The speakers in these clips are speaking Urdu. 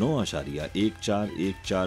9.1414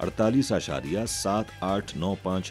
48.7895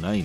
9।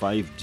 5G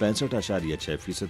65.6%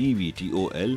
EVTOL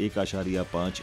1.5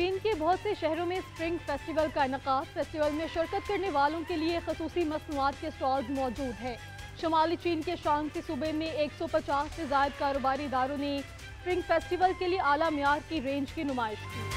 چین کے بہت سے شہروں میں اسپرنگ فیسٹیول کا انعقاد۔ فیسٹیول میں شرکت کرنے والوں کے لیے خصوصی مصنوعات کے سٹالز موجود ہیں۔ شمالی چین کے شانگسی صوبے میں 150 سے زائد کاروباری اداروں نے اسپرنگ فیسٹیول کے لیے اعلیٰ معیار کی رینج کی نمائش کی۔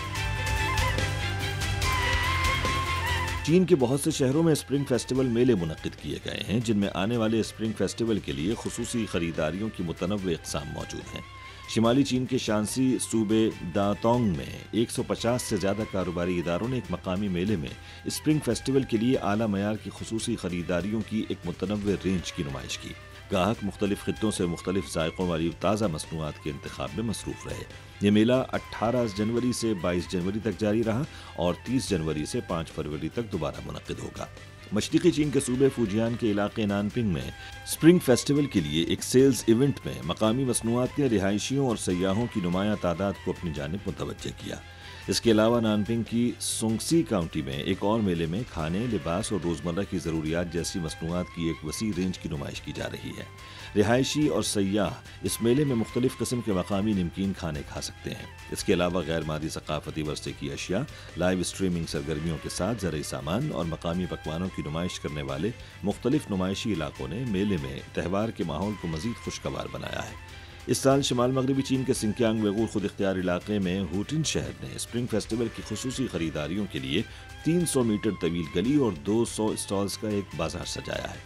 چین کے بہت سے شہروں میں اسپرنگ فیسٹیول میلے منعقد کیے گئے ہیں، جن میں آنے والے اسپرنگ فیسٹیول کے لیے خصوصی خریداریوں کی متنوع اقسام موجود ہیں۔ شمالی چین کے شانسی صوبے داتونگ میں 150 سے زیادہ کاروباری اداروں نے ایک مقامی میلے میں اسپرنگ فیسٹیول کے لیے اعلیٰ معیار کی خصوصی خریداریوں کی ایک متنوع رینج کی نمائش کی۔ گاہک مختلف خطوں سے مختلف ذائقوں والی تازہ مصنوعات کے انتخاب میں مصروف رہے۔ یہ میلہ 18 جنوری سے 22 جنوری تک جاری رہا اور 30 جنوری سے 5 فروری تک دوبارہ منعقد ہوگا۔ مشرقی چین کے صوبے فوجیان کے علاقے نانپنگ میں اسپرنگ فیسٹیول کے لیے ایک سیلز ایونٹ میں مقامی مصنوعات نے رہائشیوں اور سیاحوں کی نمایاں تعداد کو اپنی جانب متوجہ کیا۔ اس کے علاوہ نانپنگ کی سونگسی کاؤنٹی میں ایک اور میلے میں کھانے، لباس اور روزمرہ کی ضروریات جیسی مصنوعات کی ایک وسیع رینج کی نمائش کی جا رہی ہے۔ رہائشی اور سیاح اس میلے میں مختلف قسم کے مقامی نمکین کھانے کھا سکتے ہیں۔ اس کے علاوہ غیر مادی ثقافتی ورثے کی اشیاء، لائیو اسٹریمنگ سرگرمیوں کے ساتھ زرعی سامان اور مقامی پکوانوں کی نمائش کرنے والے مختلف نمائشی علاقوں نے میلے میں تہوار کے ماحول کو مزید خوشگوار بنایا ہے۔ اس سال شمال مغربی چین کے سنکیانگ ویغور خود اختیار علاقے میں ہوٹن شہر نے اسپرنگ فیسٹیول کی خصوصی خریداریوں کے لیے 300 میٹر طویل گلی اور 200 اسٹالز کا ایک بازار سجایا ہے۔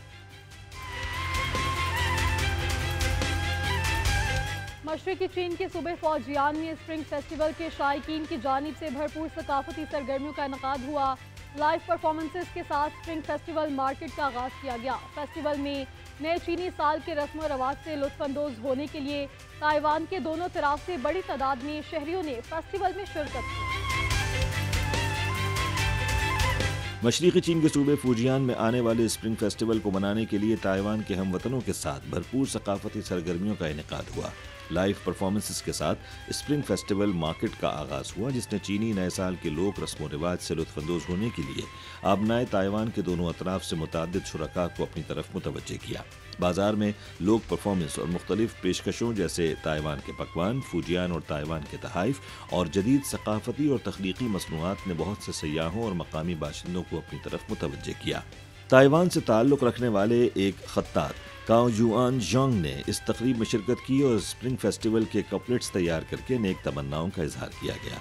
مشرقی چین کے صوبے فوجیان میں اسپرنگ فیسٹیول کے شائقین کی جانب سے بھرپور ثقافتی سرگرمیوں کا انعقاد ہوا۔ لائیو پرفارمنسز کے ساتھ اسپرنگ فیسٹیول مارکیٹ کا آغاز کیا گیا۔ فیسٹیول میں نئے چینی سال کے رسم و رواج سے لطف اندوز ہونے کے لیے تائیوان کے دونوں طرف سے بڑی تعداد میں شہریوں نے فیسٹیول میں شرکت کی۔ مشرقی چین کے صوبے فوجیان میں آنے والے اسپرنگ فیسٹیول کو منانے کے لیے تائیوان کے ہم وطنوں کے ساتھ بھرپور ثقافتی سرگرمیوں کا انعقاد ہوا۔ لائیو پرفارمنسز کے ساتھ اسپرنگ فیسٹیول مارکیٹ کا آغاز ہوا، جس نے چینی نئے سال کے لوک رسم و رواج سے لطف اندوز ہونے کے لیے آبنائے تائیوان کے دونوں اطراف سے متعدد شرکاء کو اپنی طرف متوجہ کیا۔ بازار میں لوک پرفارمنس اور مختلف پیشکشوں جیسے تائیوان کے پکوان، فوجیان اور تائیوان کے تحائف اور جدید ثقافتی اور تخلیقی مصنوعات نے بہت سے سیاحوں اور مقامی باشندوں کو اپنی طرف متوجہ کیا۔ تائیوان سے تعلق رکھنے والے ایک خطاط کاؤ جوان جانگ نے اس تقریب میں شرکت کی اور اسپرنگ فیسٹیول کے کپلیٹس تیار کر کے نیک تمناؤں کا اظہار کیا گیا۔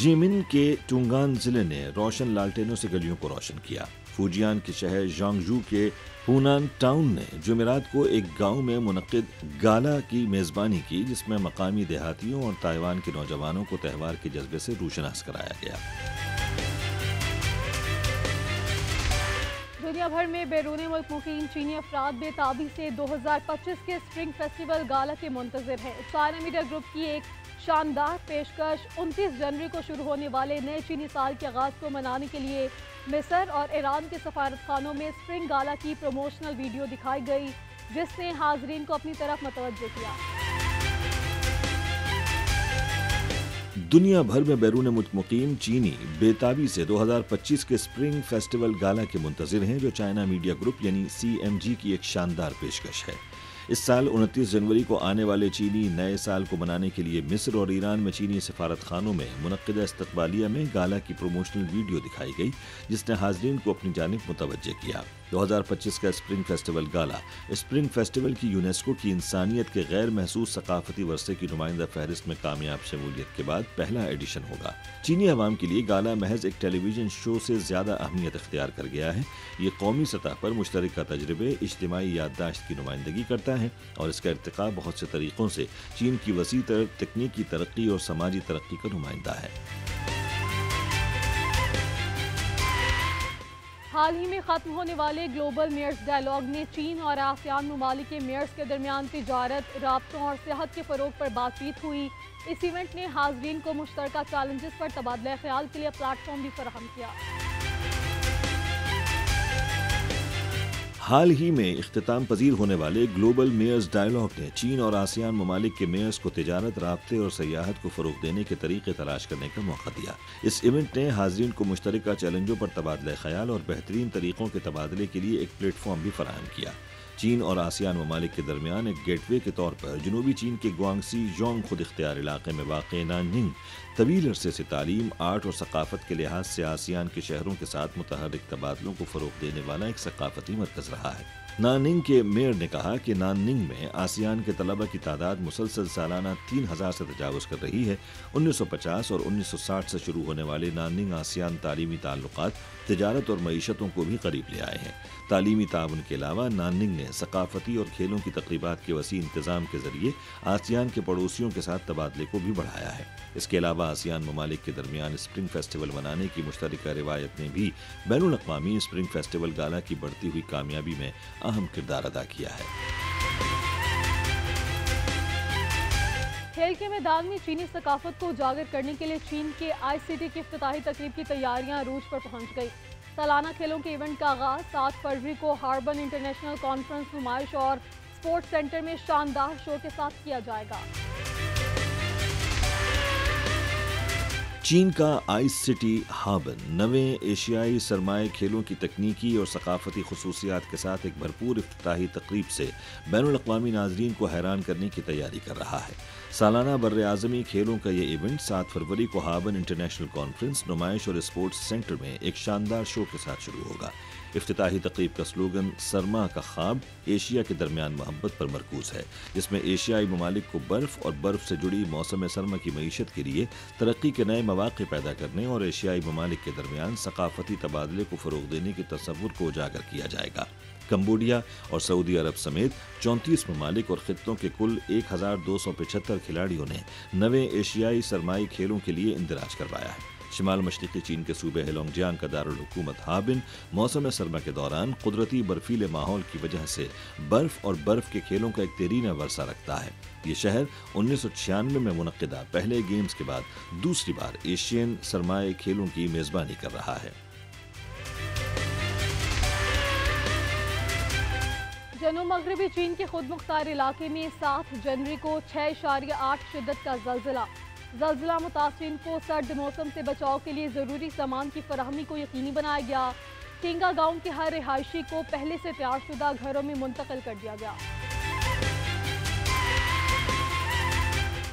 ژیمن کے ٹونگان ضلع نے روشن لالٹینوں سے گلیوں کو روشن کیا۔ فوجیان کے شہر ژانگژو کے ہونان ٹاؤن نے جمعرات کو ایک گاؤں میں منعقد گالا کی میزبانی کی، جس میں مقامی دیہاتیوں اور تائیوان کے نوجوانوں کو تہوار کے جذبے سے روشناس کرایا گیا۔ دنیا بھر میں بیرون ملک مقیم چینی افراد بے تابی سے 2025 کے اسپرنگ فیسٹیول گالا کے منتظر ہیں۔ چائنا میڈیا گروپ کی ایک شاندار پیشکش 29 جنوری کو شروع ہونے والے نئے چینی سال کے آغاز کو منانے کے لیے مصر اور ایران کے سفارتخانوں میں اسپرنگ گالا کی پروموشنل ویڈیو دکھائی گئی، جس نے حاضرین کو اپنی طرف متوجہ کیا۔ دنیا بھر میں بیرون ملک مقیم چینی بے تابی سے 2025 کے اسپرنگ فیسٹیول گالا کے منتظر ہیں، جو چائنا میڈیا گروپ یعنی CMG کی ایک شاندار پیشکش ہے۔ اس سال 29 جنوری کو آنے والے چینی نئے سال کو منانے کے لیے مصر اور ایران میں چینی سفارتخانوں میں منعقدہ استقبالیہ میں گالا کی پروموشنل ویڈیو دکھائی گئی، جس نے حاضرین کو اپنی جانب متوجہ کیا۔ 2025 کا اسپرنگ فیسٹیول گالا اسپرنگ فیسٹیول کی یونیسکو کی انسانیت کے غیر محسوس ثقافتی ورثے کی نمائندہ فہرست میں کامیاب شمولیت کے بعد پہلا ایڈیشن ہوگا۔ چینی عوام کے لیے گالا محض ایک ٹیلی ویژن شو سے زیادہ اہمیت اختیار کر گیا ہے۔ یہ قومی سطح پر مشترکہ تجربے، اجتماعی یادداشت کی نمائندگی کرتا ہے اور اس کا ارتقاء بہت سے طریقوں سے چین کی وسیع تر تکنیکی ترقی اور سماجی ترقی کا نمائندہ ہے۔ حال ہی میں ختم ہونے والے گلوبل میئرز ڈائیلاگ نے چین اور آسیان ممالک کے میئرز کے درمیان تجارت، رابطوں اور صحت کے فروغ پر بات چیت ہوئی۔ اس ایونٹ نے حاضرین کو مشترکہ چیلنجز پر تبادلہ خیال کے لیے پلیٹ فارم بھی فراہم کیا۔ حال ہی میں اختتام پذیر ہونے والے گلوبل میئرز ڈائیلاگ نے چین اور آسیان ممالک کے میئرز کو تجارت، رابطے اور سیاحت کو فروغ دینے کے طریقے تلاش کرنے کا موقع دیا۔ اس ایونٹ نے حاضرین کو مشترکہ چیلنجوں پر تبادلہ خیال اور بہترین طریقوں کے تبادلے کے لیے ایک پلیٹ فارم بھی فراہم کیا۔ چین اور آسیان ممالک کے درمیان ایک گیٹ وے کے طور پر جنوبی چین کے گوانگسی یونگ خود اختیار علاقے میں واقع ناننگ طویل عرصے سے تعلیم، آرٹ اور ثقافت کے لحاظ سے آسیان کے شہروں کے ساتھ متحرک تبادلوں کو فروغ دینے والا ایک ثقافتی مرکز رہا ہے۔ ناننگ کے میئر نے کہا کہ ناننگ میں آسیان کے طلبہ کی تعداد مسلسل سالانہ 3000 سے تجاوز کر رہی ہے۔ 1950 اور 1960 سے شروع ہونے والے ناننگ آسیان تعلیمی تعلقات تجارت اور معیشتوں کو بھی قریب لے آئے ہیں۔ تعلیمی تعاون کے علاوہ ناننگ نے ثقافتی اور کھیلوں کی تقریبات کے وسیع انتظام کے ذریعے آسیان کے پڑوسیوں کے ساتھ تبادلے کو بھی بڑھایا ہے۔ اس کے علاوہ آسیان ممالک کے درمیان اسپرنگ فیسٹیول منانے کی مشترکہ روایت نے بھی بین الاقوامی اسپرنگ فیسٹیول گالا کی بڑھتی ہوئی کامیابی میں اہم کردار ادا کیا ہے۔ کھیل کے میدان میں چینی ثقافت کو اجاگر کرنے کے لیے چین کے ICT کی افتتاحی تقریب کی تیاریاں عروج پر پہنچ گئی۔ سالانہ کھیلوں کے ایونٹ کا آغاز 7 فروری کو ہاربن انٹرنیشنل کانفرنس نمائش اور اسپورٹس سینٹر میں شاندار شو کے ساتھ کیا جائے گا۔ چین کا ICT ہاربن نویں ایشیائی سرمایہ کھیلوں کی تکنیکی اور ثقافتی خصوصیات کے ساتھ ایک بھرپور افتتاحی تقریب سے بین الاقوامی ناظرین کو حیران کرنے کی تیاری کر رہا ہے۔ سالانہ بر اعظمی کھیلوں کا یہ ایونٹ 7 فروری کو ہاربن انٹرنیشنل کانفرنس نمائش اور اسپورٹس سینٹر میں ایک شاندار شو کے ساتھ شروع ہوگا۔ افتتاحی تقریب کا سلوگن سرما کا خواب ایشیا کے درمیان محبت پر مرکوز ہے، جس میں ایشیائی ممالک کو برف اور برف سے جڑی موسم سرما کی معیشت کے لیے ترقی کے نئے مواقع پیدا کرنے اور ایشیائی ممالک کے درمیان ثقافتی تبادلے کو فروغ دینے کے تصور کو اجاگر کیا جائے گا۔ کمبوڈیا اور سعودی عرب سمیت 34 ممالک اور خطوں کے کل 1275 کھلاڑیوں نے نویں ایشیائی سرمائی کھیلوں کے لیے اندراج کروایا ہے۔ شمال مشرقی چین کے صوبے ہیلونگ جیانگ کا دارالحکومت ہاربن موسم سرما کے دوران قدرتی برفیلے ماحول کی وجہ سے برف اور برف کے کھیلوں کا ایک دیرینہ ورثہ رکھتا ہے۔ یہ شہر 1996 میں منعقدہ پہلے گیمز کے بعد دوسری بار ایشین سرمائی کھیلوں کی میزبانی کر رہا ہے۔ جنوب مغربی چین کے خود مختار علاقے میں 7 جنوری کو 6.8 شدت کا زلزلہ متاثرین کو سرد موسم سے بچاؤ کے لیے ضروری سامان کی فراہمی کو یقینی بنایا گیا۔ ٹینگا گاؤں کے ہر رہائشی کو پہلے سے تیار شدہ گھروں میں منتقل کر دیا گیا۔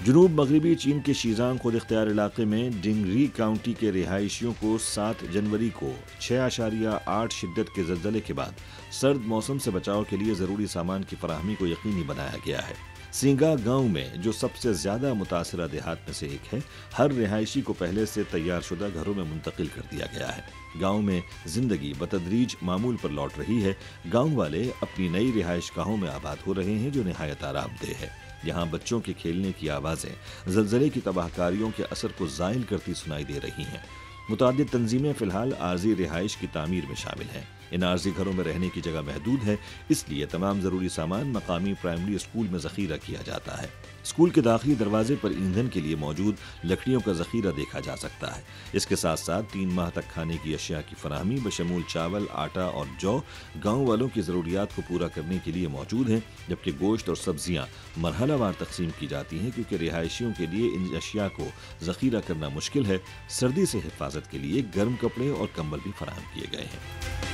جنوب مغربی چین کے شیزانگ خود اختیار علاقے میں ڈنگری کاؤنٹی کے رہائشیوں کو 7 جنوری کو 6.8 شدت کے زلزلے کے بعد سرد موسم سے بچاؤ کے لیے ضروری سامان کی فراہمی کو یقینی بنایا گیا ہے۔ سینگا گاؤں میں، جو سب سے زیادہ متاثرہ دیہات میں سے ایک ہے، ہر رہائشی کو پہلے سے تیار شدہ گھروں میں منتقل کر دیا گیا ہے۔ گاؤں میں زندگی بتدریج معمول پر لوٹ رہی ہے۔ گاؤں والے اپنی نئی رہائش گاہوں میں آباد ہو رہے ہیں جو نہایت آرام دہ ہے۔ یہاں بچوں کے کھیلنے کی آوازیں زلزلے کی تباہ کاریوں کے اثر کو زائل کرتی سنائی دے رہی ہیں۔ متعدد تنظیمیں فی الحال عارضی رہائش کی تعمیر میں شامل ہیں۔ ان عارضی گھروں میں رہنے کی جگہ محدود ہے، اس لیے تمام ضروری سامان مقامی پرائمری اسکول میں ذخیرہ کیا جاتا ہے۔ اسکول کے داخلی دروازے پر ایندھن کے لیے موجود لکڑیوں کا ذخیرہ دیکھا جا سکتا ہے۔ اس کے ساتھ ساتھ 3 ماہ تک کھانے کی اشیاء کی فراہمی بشمول چاول، آٹا اور جو گاؤں والوں کی ضروریات کو پورا کرنے کے لیے موجود ہیں، جبکہ گوشت اور سبزیاں مرحلہ وار تقسیم کی جاتی ہیں کیونکہ رہائشیوں کے لیے ان اشیاء کو ذخیرہ کرنا مشکل ہے۔ سردی سے حفاظت کے لیے گرم کپڑے اور کمبل بھی فراہم کیے گئے ہیں۔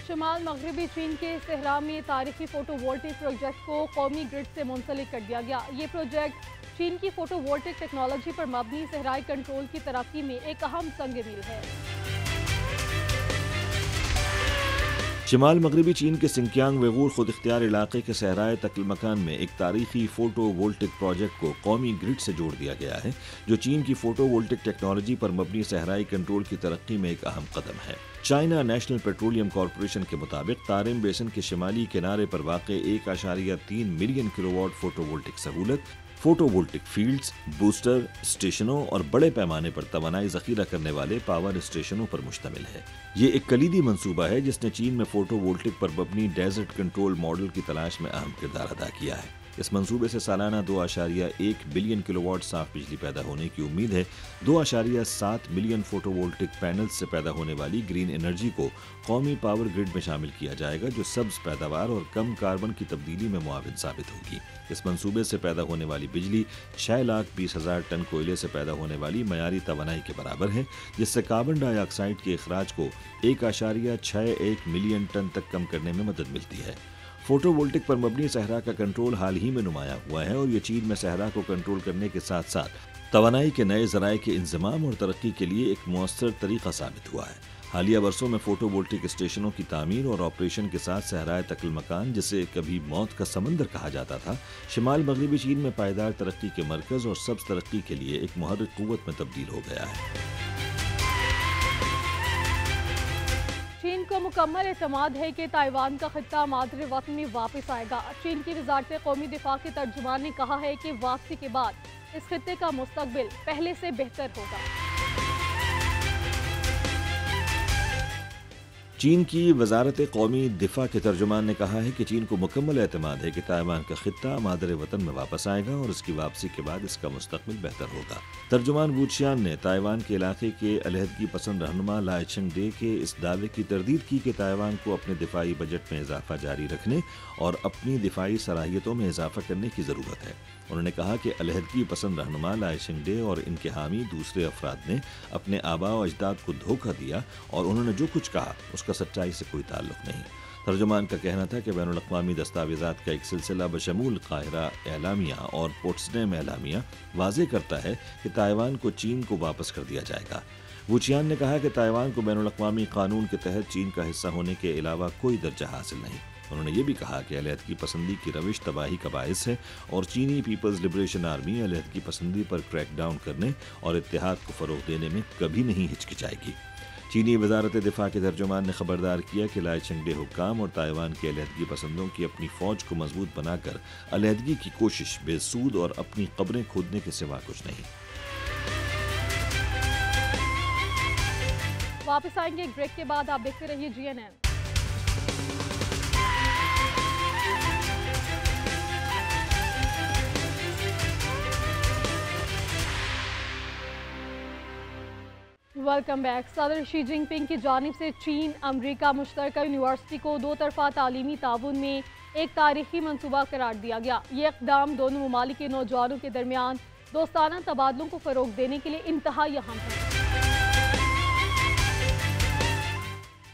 شمال مغربی چین کے صحرا میں تاریخی فوٹو وولٹک پروجیکٹ کو قومی گرڈ سے منسلک کر دیا گیا۔ یہ پروجیکٹ چین کی فوٹو وولٹک ٹیکنالوجی پر مبنی صحرائی کنٹرول کی ترقی میں ایک اہم سنگ میل ہے۔ شمال مغربی چین کے سنکیانگ ویغور خود اختیار علاقے کے صحرائے تکلمکان میں ایک تاریخی فوٹو وولٹک پروجیکٹ کو قومی گرڈ سے جوڑ دیا گیا ہے، جو چین کی فوٹو وولٹک ٹیکنالوجی پر مبنی صحرائی کنٹرول کی ترقی میں ایک اہم قدم ہے۔ چائنا نیشنل پیٹرولیم کارپوریشن کے مطابق تارم بیسن کے شمالی کنارے پر واقع 1.3 million kilo what photo voltaic سہولت فوٹو وولٹک فیلڈز، بوسٹر اسٹیشنوں اور بڑے پیمانے پر توانائی ذخیرہ کرنے والے پاور اسٹیشنوں پر مشتمل ہے۔ یہ ایک کلیدی منصوبہ ہے جس نے چین میں فوٹو وولٹک پر مبنی ڈیزرٹ کنٹرول ماڈل کی تلاش میں اہم کردار ادا کیا ہے۔ اس منصوبے سے سالانہ 2.1 بلین کلو واٹ صاف بجلی پیدا ہونے کی امید ہے۔ 2.7 ملین فوٹو وولٹک پینل سے پیدا ہونے والی گرین انرجی کو قومی پاور گرڈ میں شامل کیا جائے گا، جو سبز پیداوار اور کم کاربن کی تبدیلی میں معاون ثابت ہوگی۔ اس منصوبے سے پیدا ہونے والی بجلی 6,20,000 ٹن کوئلے سے پیدا ہونے والی معیاری توانائی کے برابر ہے، جس سے کاربن ڈائی آکسائیڈ کے اخراج کو 1.61 ملین ٹن تک کم کرنے میں مدد ملتی ہے۔ فوٹو وولٹک پر مبنی صحرا کا کنٹرول حال ہی میں نمایاں ہوا ہے، اور یہ چین میں صحرا کو کنٹرول کرنے کے ساتھ ساتھ توانائی کے نئے ذرائع کے انضمام اور ترقی کے لیے ایک مؤثر طریقہ ثابت ہوا ہے۔ حالیہ برسوں میں فوٹو وولٹک اسٹیشنوں کی تعمیر اور آپریشن کے ساتھ صحرائے تکل مکان، جسے کبھی موت کا سمندر کہا جاتا تھا، شمال مغربی چین میں پائیدار ترقی کے مرکز اور سبز ترقی کے لیے ایک محرک قوت میں تبدیل ہو گیا ہے۔ چین کو مکمل اعتماد ہے کہ تائیوان کا خطہ مادر وطن میں واپس آئے گا۔ چین کی وزارت قومی دفاع کے ترجمان نے کہا ہے کہ واپسی کے بعد اس خطے کا مستقبل پہلے سے بہتر ہوگا۔ چین کی وزارت قومی دفاع کے ترجمان نے کہا ہے کہ چین کو مکمل اعتماد ہے کہ تائیوان کا خطہ مادر وطن میں واپس آئے گا اور اس کی واپسی کے بعد اس کا مستقبل بہتر ہوگا۔ ترجمان وو چیان نے تائیوان کے علاقے کے علیحدگی پسند رہنما لائی چنگ ڈے کے اس دعوے کی تردید کی کہ تائیوان کو اپنے دفاعی بجٹ میں اضافہ جاری رکھنے اور اپنی دفاعی صلاحیتوں میں اضافہ کرنے کی ضرورت ہے۔ انہوں نے کہا کہ علیحدگی پسند رہنما لائی چنگ ڈے اور ان کے حامی دوسرے افراد نے اپنے آباء و اجداد کو دھوکہ دیا، اور انہوں نے جو کچھ کہا اس کا سچائی سے کوئی تعلق نہیں۔ ترجمان کا کہنا تھا کہ بین الاقوامی دستاویزات کا ایک سلسلہ بشمول قاہرہ اعلامیہ اور پوٹسڈیم اعلامیہ واضح کرتا ہے کہ تائیوان کو چین کو واپس کر دیا جائے گا۔ وو چیان نے کہا کہ تائیوان کو بین الاقوامی قانون کے تحت چین کا حصہ ہونے کے علاوہ کوئی درجہ حاصل نہیں۔ انہوں نے یہ بھی کہا کہ علیحدگی پسندی کی روش تباہی کا باعث ہے، اور چینی پیپلز لبریشن آرمی علیحدگی پسندی پر کریک ڈاؤن کرنے اور اتحاد کو فروغ دینے میں کبھی نہیں ہچکچائے گی۔ چینی وزارت دفاع کے ترجمان نے خبردار کیا کہ لائی چنگ ڈے حکام اور تائیوان کے علیحدگی پسندوں کی اپنی فوج کو مضبوط بنا کر علیحدگی کی کوشش بے سود اور اپنی قبریں کھودنے کے سوا کچھ نہیں۔ واپس آئیں گے ایک بریک کے بعد، آپ دیکھتے رہیے GNN۔ Welcome back. صدر شی جن پنگ کی جانب سے چین امریکہ مشترکہ یونیورسٹی کو دو طرفہ تعلیمی تعاون میں ایک تاریخی منصوبہ قرار دیا گیا۔ یہ اقدام دونوں ممالک کے نوجوانوں کے درمیان دوستانہ تبادلوں کو فروغ دینے کے لیے انتہائی اہم ہے۔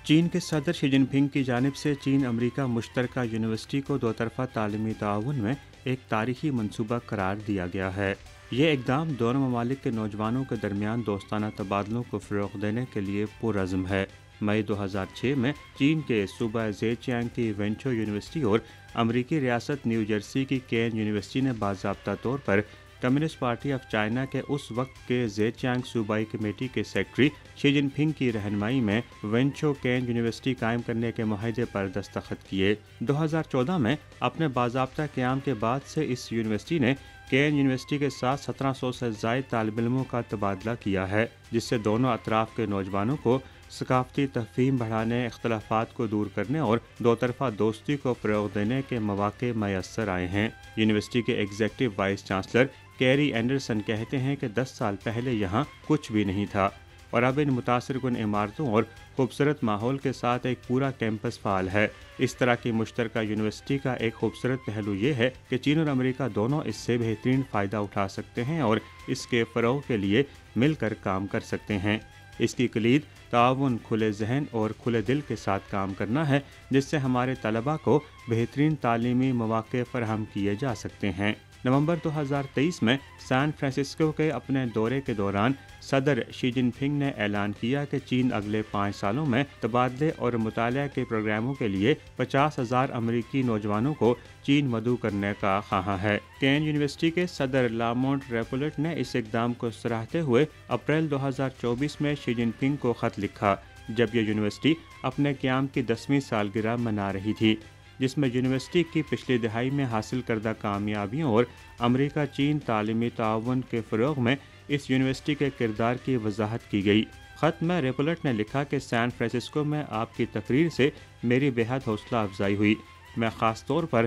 چین کے صدر شی جن پنگ کی جانب سے چین امریکہ مشترکہ یونیورسٹی کو دو طرفہ تعلیمی تعاون میں ایک تاریخی منصوبہ قرار دیا گیا ہے۔ یہ اقدام دونوں ممالک کے نوجوانوں کے درمیان دوستانہ تبادلوں کو فروغ دینے کے لیے پرعزم ہے۔ مئی 2006 میں چین کے صوبہ زیچیانگ کی وینچو یونیورسٹی اور امریکی ریاست نیو جرسی کی کین یونیورسٹی نے باضابطہ طور پر کمیونسٹ پارٹی آف چائنا کے اس وقت کے زیچیانگ صوبائی کمیٹی کے سیکرٹری شی جن پنگ کی رہنمائی میں وینچو کین یونیورسٹی قائم کرنے کے معاہدے پر دستخط کیے۔ 2014 میں اپنے باضابطہ قیام کے بعد سے اس یونیورسٹی نے کین یونیورسٹی کے ساتھ 1700 سے زائد طالب علموں کا تبادلہ کیا ہے، جس سے دونوں اطراف کے نوجوانوں کو ثقافتی تفہیم بڑھانے، اختلافات کو دور کرنے اور دو طرفہ دوستی کو فروغ دینے کے مواقع میسر آئے ہیں۔ یونیورسٹی کے executive vice chancellor carry Anderson کہتے ہیں کہ 10 سال پہلے یہاں کچھ بھی نہیں تھا، اور اب ان متاثر کن عمارتوں اور خوبصورت ماحول کے ساتھ ایک پورا کیمپس فعال ہے۔ اس طرح کی مشترکہ یونیورسٹی کا ایک خوبصورت پہلو یہ ہے کہ چین اور امریکہ دونوں اس سے بہترین فائدہ اٹھا سکتے ہیں اور اس کے فروغ کے لیے مل کر کام کر سکتے ہیں۔ اس کی کلید تعاون، کھلے ذہن اور کھلے دل کے ساتھ کام کرنا ہے، جس سے ہمارے طلباء کو بہترین تعلیمی مواقع فراہم کیے جا سکتے ہیں۔ نومبر 2023 میں سان فرانسسکو کے اپنے دورے کے دوران صدر شی جن پنگ نے اعلان کیا کہ چین اگلے 5 سالوں میں تبادلے اور مطالعہ کے پروگراموں کے لیے 50,000 امریکی نوجوانوں کو چین مدعو کرنے کا خواہاں ہے۔ کین یونیورسٹی کے صدر لامونٹ ریپولٹ نے اس اقدام کو سراہتے ہوئے اپریل 2024 میں شی جن پنگ کو خط لکھا، جب یہ یونیورسٹی اپنے قیام کی 10ویں سالگرہ منا رہی تھی، جس میں یونیورسٹی کی پچھلی دہائی میں حاصل کردہ کامیابیوں اور امریکہ چین تعلیمی تعاون کے فروغ میں اس یونیورسٹی کے کردار کی وضاحت کی گئی۔ خط میں ریپولٹ نے لکھا کہ سان فرانسسکو میں آپ کی تقریر سے میری بے حد حوصلہ افزائی ہوئی۔ میں خاص طور پر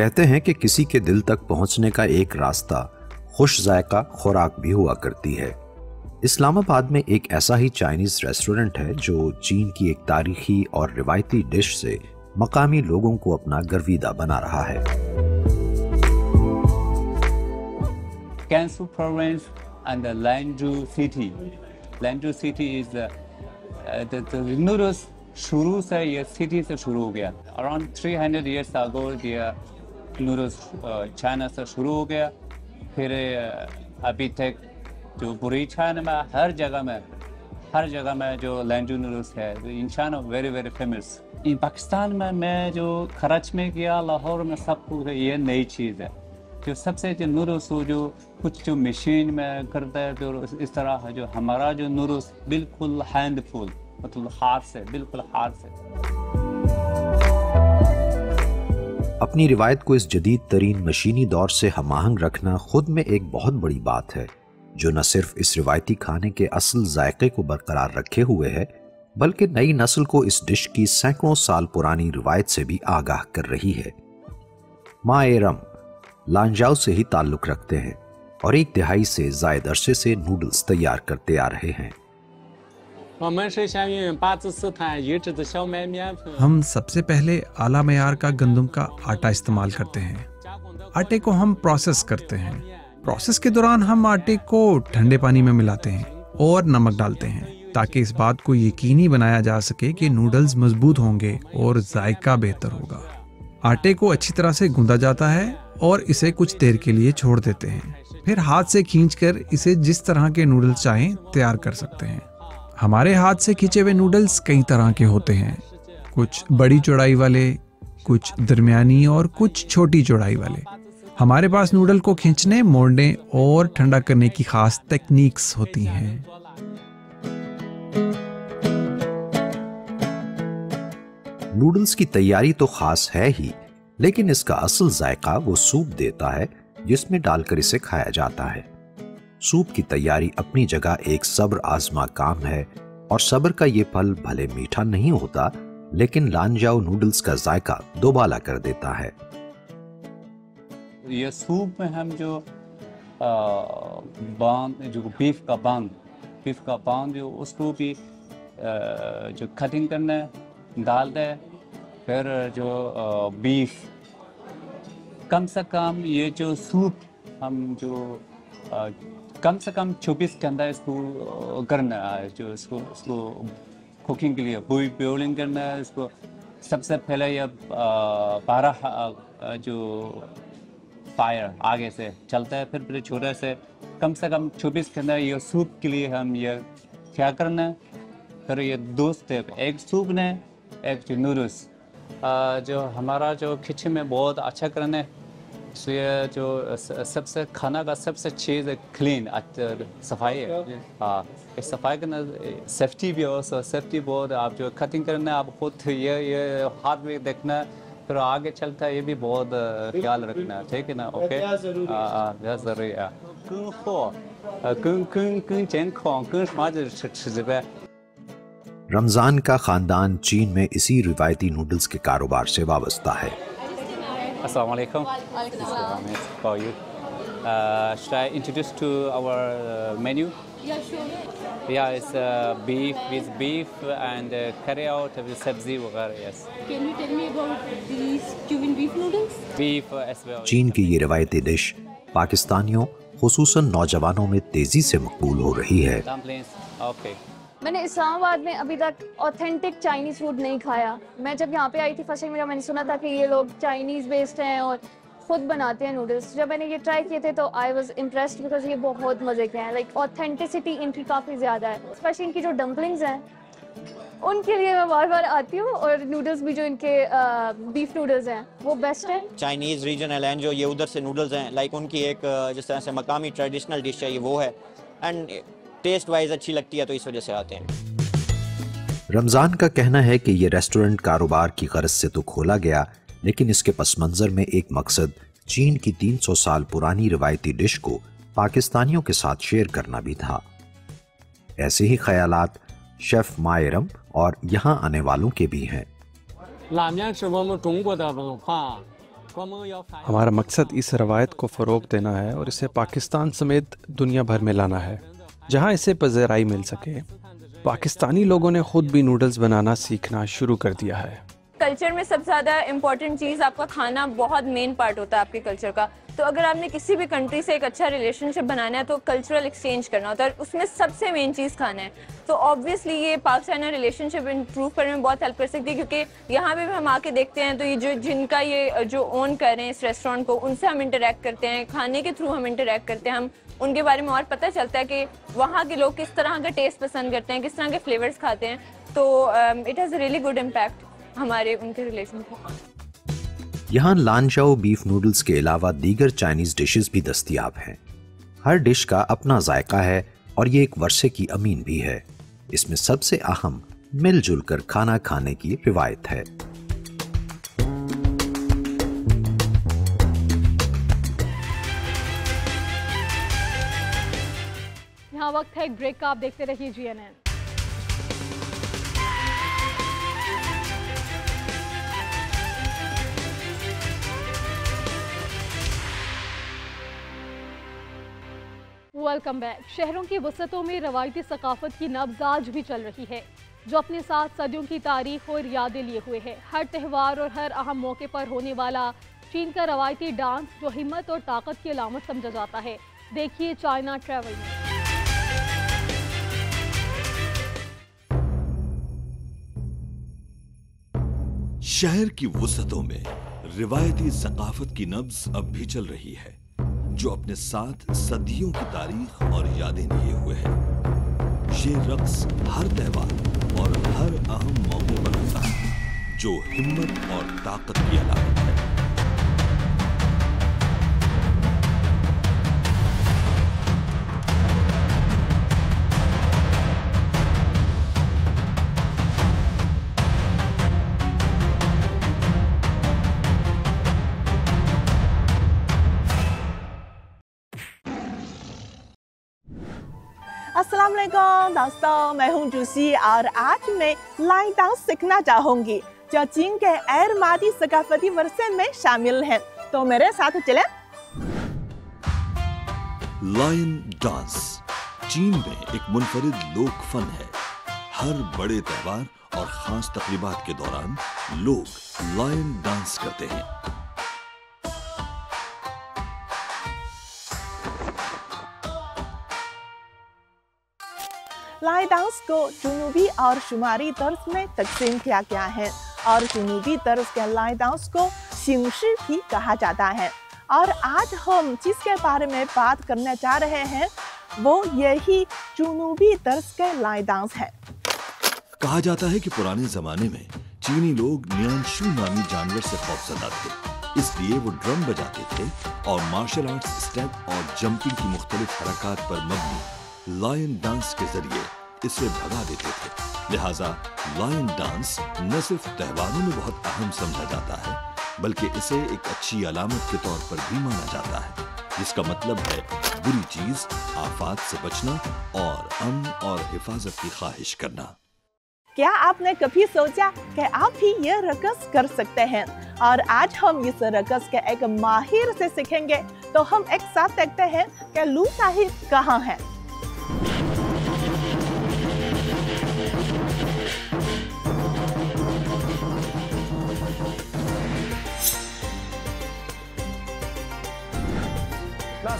کہتے ہیں کہ کسی کے دل تک پہنچنے کا ایک راستہ خوش ذائقہ خوراک بھی ہوا کرتی ہے۔ اسلام آباد میں ایک ایسا ہی چائنیز ریسٹورنٹ ہے جو چین کی ایک تاریخی اور روایتی ڈش سے مقامی لوگوں کو اپنا گرویدہ بنا رہا ہے۔ Gansu province and the Lanzhou city. Lanzhou city is the noodles شروع سے یہ سٹی سے شروع ہو گیا. Around 300 years ago the noodles China سے شروع ہو گیا. پھر ابھی تک جو پوری چائنا میں ہر جگہ میں جو لینجو نوڈلس ہے in China very very famous. Pakistan میں جو کراچی میں کیا لاہور میں سب کچھ یہ نئی چیز ہے. جو سب سے جو نوڈلس ہو جو کچھ جو مشین میں کرتا ہے تو اس طرح جو ہمارا جو نوڈلس بالکل ہینڈ فل مطلب ہاتھ سے بالکل ہاتھ سے. اپنی روایت کو اس جدید ترین مشینی دور سے ہم آہنگ رکھنا خود میں ایک بہت بڑی بات ہے جو نہ صرف اس روایتی کھانے کے اصل ذائقے کو برقرار رکھے ہوئے ہے بلکہ نئی نسل کو اس ڈش کی سینکڑوں سال پرانی روایت سے بھی آگاہ کر رہی ہے. ماں ایرم لانجاؤ سے ہی تعلق رکھتے ہیں اور ایک دہائی سے زائد عرصے سے نوڈلز تیار کرتے آ رہے ہیں. ہم سب سے پہلے اعلیٰ معیار کا گندم کا آٹا استعمال کرتے ہیں. آٹے کو ہم پروسیس کرتے ہیں. پروسیس کے دوران ہم آٹے کو ٹھنڈے پانی میں ملاتے ہیں اور نمک ڈالتے ہیں تاکہ اس بات کو یقینی بنایا جا سکے کہ نوڈلز مضبوط ہوں گے اور ذائقہ بہتر ہوگا. آٹے کو اچھی طرح سے گوندا جاتا ہے اور اسے کچھ دیر کے لیے چھوڑ دیتے ہیں. پھر ہاتھ سے کھینچ کر اسے جس طرح کے نوڈلز چاہیں تیار کر سکتے ہیں. ہمارے ہاتھ سے کھینچے ہوئے نوڈلز کئی طرح کے ہوتے ہیں. کچھ بڑی چوڑائی والے، کچھ درمیانی اور کچھ چھوٹی چوڑائی والے. ہمارے پاس نوڈل کو کھینچنے، موڑنے اور ٹھنڈا کرنے کی خاص ٹیکنیکس ہوتی ہیں. نوڈلز کی تیاری تو خاص ہے ہی لیکن اس کا اصل ذائقہ وہ سوپ دیتا ہے جس میں ڈال کر اسے کھایا جاتا ہے. سوپ کی تیاری اپنی جگہ ایک صبر آزما کام ہے اور صبر کا یہ پھل بھلے میٹھا نہیں ہوتا لیکن لانجاؤ نوڈلز کا ذائقہ دوبالا کر دیتا ہے. یہ سوپ میں ہم جو بیف کا باند جو اس کو بھی جو کٹنگ کرنا ہے ڈال دے. پھر جو بیف کم سے کم یہ جو سوپ ہم جو کم سے کم 24 گھنٹہ اس کو کرنا ہے. جو اس کو کوکنگ کے لیے بوائلنگ کرنا ہے. اس کو سب سے پہلے یہ 12 جو فائر آگے سے چلتا ہے پھر چھوٹے سے کم 24 گھنٹہ یہ سوپ کے لیے ہم یہ کیا کرنا ہے. پھر یہ 2 اسٹیپ، ایک سوپ نے ایک جو نوڈلس جو ہمارا جو کچن میں بہت اچھا کرنا ہے. تو یہ جو سب سے کھانا کا سب سے چیز کلین صفائی ہے. ہاں صفائی کرنا سیفٹی بھی ہو. سیفٹی بہت آپ جو کٹنگ کرنا ہے آپ خود یہ ہاتھ میں دیکھنا پھر آگے چلتا ہے یہ بھی بہت خیال رکھنا ہے. ٹھیک ہے نا؟ اوکے بہت ضروری ہے. رمضان کا خاندان چین میں اسی روایتی نوڈلز کے کاروبار سے وابستہ ہے. السلام علیکم. How are you? Should I introduce to our menu? Yeah, sure. Yeah, it's beef with beef and carry out with sabzi وغیرہ. Yes. Can you tell me about these Cuban beef noodles? Beef as well. چین کی یہ روایتی ڈش پاکستانیوں خصوصاً نوجوانوں میں تیزی سے مقبول ہو رہی ہے. Dumplings. Okay. میں نے اسلام آباد میں ابھی تک اوتھینٹک چائنیز فوڈ نہیں کھایا. میں جب یہاں پہ آئی تھی فرسٹ ٹائم میں نے سنا تھا کہ یہ لوگ چائنیز بیسڈ ہیں اور خود بناتے ہیں نوڈلس. جب میں نے یہ ٹرائی کیے تھے تو آئی واز امپریسڈ بیکاز یہ بہت مزے کے ہیں. لائک اوتھینٹسٹی ان کی کافی زیادہ ہے. اسپیشلی ان کی جو ڈمپلنگز ہیں ان کے لیے میں بار بار آتی ہوں اور نوڈلس بھی جو ان کے بیف نوڈلس ہیں وہ بیسٹ ہیں. چائنیز ریجن ہے لینجو، یہ ادھر سے نوڈلس ہیں. لائک ان کی ایک جس طرح سے مقامی ٹریڈیشنل ڈش ہے یہ وہ ہے اینڈ ٹیسٹ وائز اچھی لگتی ہے تو اس وجہ سے آتے ہیں. رمضان کا کہنا ہے کہ یہ ریسٹورنٹ کاروبار کی غرض سے تو کھولا گیا لیکن اس کے پس منظر میں ایک مقصد چین کی 300 سال پرانی روایتی ڈش کو پاکستانیوں کے ساتھ شیئر کرنا بھی تھا. ایسے ہی خیالات شیف مائرم اور یہاں آنے والوں کے بھی ہیں. ہمارا مقصد اس روایت کو فروغ دینا ہے اور اسے پاکستان سمیت دنیا بھر میں لانا ہے جہاں اسے پذیرائی مل سکے۔ پاکستانی لوگوں نے خود بھی نوڈلز بنانا سیکھنا شروع کر دیا ہے۔ کلچر میں سب سے زیادہ امپورٹنٹ چیز آپ کا کھانا بہت مین پارٹ ہوتا ہے آپ کے کلچر کا، تو اگر آپ نے کسی بھی کنٹری سے ایک اچھا ریلیشن شپ بنانا ہے تو کلچرل ایکسچینج کرنا ہوتا ہے، اس میں سب سے مین چیز کھانا ہے۔ تو آبویسلی یہ پاک چائنا ریلیشن شپ امپروو کرنے میں بہت ہیلپ کر سکتی ہے، کیونکہ یہاں پہ بھی ہم آ کے دیکھتے ہیں تو یہ جن کا یہ جو اون کر رہے ہیں اس ریسٹورینٹ کو، ان سے ہم انٹریکٹ کرتے ہیں، کھانے کے تھرو ہم انٹریکٹ کرتے ہیں، ہم ان کے بارے میں اور پتہ چلتا ہے کہ وہاں کے لوگ کس طرح کا ٹیسٹ پسند کرتے ہیں، کس طرح کے فلیورز کھاتے ہیں، تو it has a really good impact ہمارے ان کے ریلیشن کو۔ یہاں لانچاؤ بیف نوڈلز کے علاوہ دیگر چائنیز ڈشز بھی دستیاب ہیں۔ ہر ڈش کا اپنا ذائقہ ہے اور یہ ایک ورثے کی امین بھی ہے۔ اس میں سب سے اہم مل جل کر کھانا کھانے کی روایت ہے۔ یہاں وقت ہے ایک بریک کا، آپ دیکھتے رہیے GNN۔ Welcome back. شہروں کی وسعتوں میں روایتی ثقافت کی نبض آج بھی چل رہی ہے، جو اپنے ساتھ صدیوں کی تاریخ اور یادیں لیے ہوئے ہے۔ ہر تہوار اور ہر اہم موقع پر ہونے والا چین کا روایتی ڈانس جو ہمت اور طاقت کی علامت سمجھا جاتا ہے۔ دیکھیے چائنا ٹریول میں۔ شہر کی وسعتوں میں روایتی ثقافت کی نبض اب بھی چل رہی ہے، جو اپنے ساتھ صدیوں کی تاریخ اور یادیں لیے ہوئے ہے۔ یہ رقص ہر تہوار اور ہر اہم موقع پر ہوتا ہے، جو ہمت اور طاقت کی علامت ہے۔ السلام علیکم دوستوں، میں ہوں جوسی اور آج میں لائن ڈانس سیکھنا چاہوں گی جو چین کے غیر مادی ثقافتی ورثے میں شامل ہیں، تو میرے ساتھ چلیں۔ لائن ڈانس چین میں ایک منفرد لوک فن ہے۔ ہر بڑے تہوار اور خاص تقریبات کے دوران لوگ لائن ڈانس کرتے ہیں۔ لائن ڈانس کو جنوبی اور شمالی طرز میں تقسیم کیا گیا ہے، اور جنوبی طرز کے لائن ڈانس کو شینگشی بھی کہا جاتا ہے۔ اور آج ہم جس کے بارے میں بات کرنے جا رہے ہیں وہ یہی جنوبی طرز کے لائن ڈانس ہے۔ کہا جاتا ہے کہ پرانے زمانے میں چینی لوگ نیانشو نامی جانور سے خوفزدہ تھے، اس لیے وہ ڈرم بجاتے تھے اور مارشل آرٹس اسٹیپ اور جمپنگ کی مختلف حرکات پر مبنی لائن ڈانس کے ذریعے اسے بھگا دیتے تھے۔ لہٰذا لائن ڈانس نہ صرف تہواروں میں بہت اہم سمجھا جاتا ہے، بلکہ اسے ایک اچھی علامت کے طور پر بھی مانا جاتا ہے، جس کا مطلب ہے بری چیز، آفات سے بچنا اور امن اور حفاظت کی خواہش کرنا۔ کیا آپ نے کبھی سوچا کہ آپ بھی یہ رقص کر سکتے ہیں؟ اور آج ہم اس رقص کے ایک ماہر سے سیکھیں گے، تو ہم ایک ساتھ دیکھتے ہیں کہ لو صاحب کہاں ہیں۔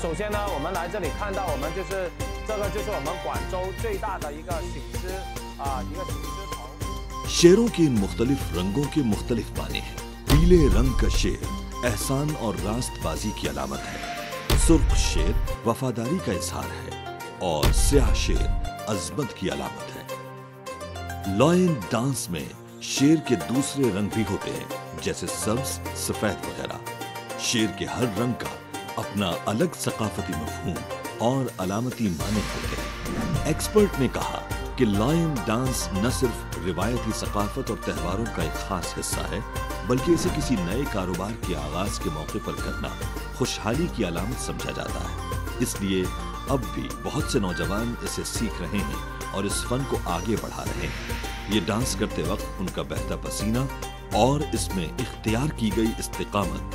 首先呢，我们来这里看到，我们就是这个就是我们广州最大的一个醒狮一个醒狮棚。 شیروں کے ان مختلف رنگوں کے مختلف معنی ہیں۔ پیلے رنگ کا شیر احسان اور راست بازی کی علامت ہے، سرخ شیر وفاداری کا اظہار ہے اور سیاہ شیر عظمت کی علامت ہے۔ لائن ڈانس میں شیر کے دوسرے رنگ بھی ہوتے ہیں، جیسے سبز، سفید وغیرہ۔ شیر کے ہر رنگ کا اپنا الگ ثقافتی مفہوم اور علامتی معنی ہوتے ہیں۔ ایکسپرٹ نے کہا کہ لائن ڈانس نہ صرف روایتی ثقافت اور تہواروں کا ایک خاص حصہ ہے، بلکہ اسے کسی نئے کاروبار کے آغاز کے موقع پر کرنا خوشحالی کی علامت سمجھا جاتا ہے۔ اس لیے اب بھی بہت سے نوجوان اسے سیکھ رہے ہیں اور اس فن کو آگے بڑھا رہے ہیں۔ یہ ڈانس کرتے وقت ان کا بہتا پسینہ اور اس میں اختیار کی گئی استقامت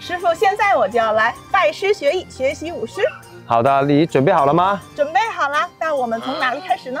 师傅，现在我就要来拜师学艺，学习舞狮。好的，你准备好了吗？准备好了，那我们从哪里开始呢？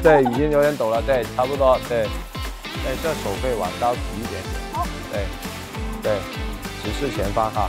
对，已经有点抖了，对，差不多，对，对，这手可以往高举一点点，对，对，直视前方哈。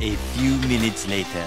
A few minutes later.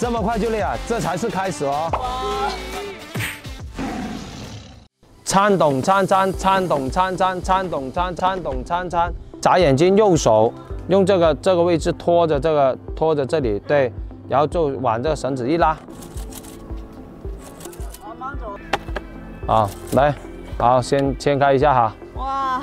这么快就累啊？这才是开始哦。参懂参参，参懂参参，参懂参参懂参参。眨眼睛，右手用这个位置拖着这里，对，然后就往这个绳子一拉。好，来，好，先牵开一下哈。哇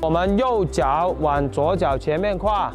我们右脚往左脚前面跨。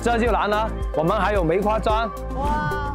这就难了，我们还有梅花桩。哇！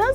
10